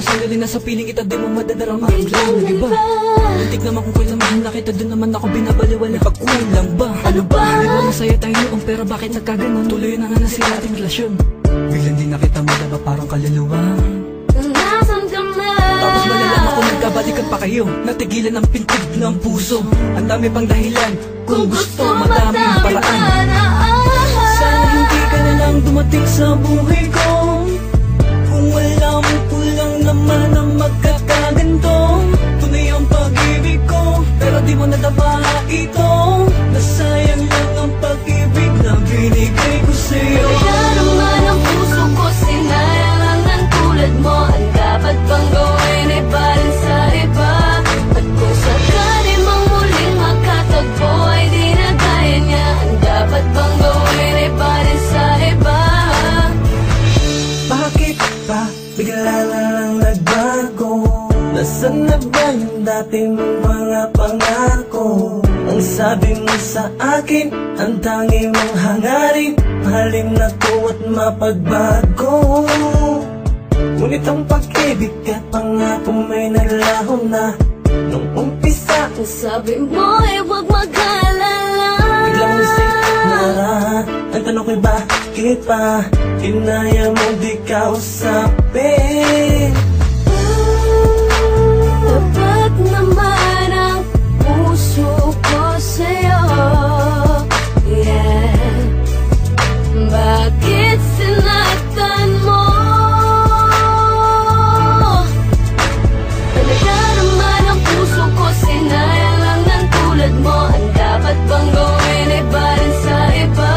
sa'yo rin nasa piling kita, di mo madadarama. Biglang nag-iba, muntik naman kung kailan mahal na kita, dun naman ako binabaliwala. Pag-uwi lang ba? Ano ba? Di ba masaya tayo noon, pero bakit nagkaganon? Tuloy na nga nasira ating relasyon. Biglang di na kita madaba, parang kaluluwa. Nasaan ka na? Tapos malalaman ko nagkabalikan pa kayo, natigilan ang pintig ng puso. Ang dami pang dahilan, kung gusto madaming paraan. Sana hindi ka na lang dumating sa buhay ko. Kung alam ko lang naman ang magkakaganto. Tunay ang pag-ibig ko, pero di mo nadama ito. Nasayang lang ang pag-ibig na binigay ko sa'yo. Kaya naman ang puso ko, sinayang lang ng tulad mo. Ang dapat bang gawin ay barin sa iba? At kung sakali mang muling makatagpo ay di na kaya niya. Ang dapat bang gawin ay barin sa iba? Bakit ba bigla na lang nagbago? Nasaan na ba yung dati mong mga pangako? Ang sabi mo sa akin, ang tangi mong hangarin, mahalin na to at mapagbago. Ngunit ang pag-ibig at pangako may naglaho na nung umpisa. Ang sabi mo ay huwag mag-alala. Biglang nasip na ang tanong ko'y bakit pa kinaya mo di kausapin? Dapat naman ang puso ko sa'yo. Yeah. Bakit sinaktan mo? Talaga naman ang puso ko, sinayang lang ng tulad mo. Ang dapat bang gawin ay barin sa iba?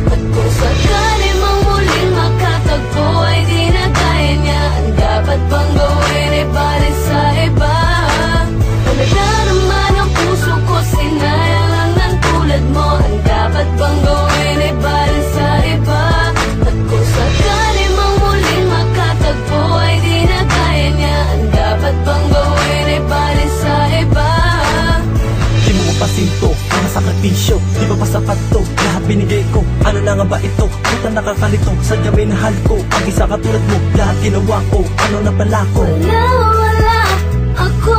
At kung sakali mang muling makatagpo ay di na kaya niya. Ang dapat bang gawin ay barin sa iba? Talaga naman ang puso ko, sinayang lang ng tulad mo. Ang dapat bang gawin ay barin sa iba? At kung sakali mang muling makatagpo ay di na kaya niya. Ang dapat bang gawin ay barin sa iba? Di mo pasinto, mga sakripisyo, di ba pa sapat to? Lahat binigay ko, ano na nga ba ito? Puta nakakalito, sadya may nahal ko. Ang isa katulad mo, lahat ginawa ko, ano na pala ko? Wala ako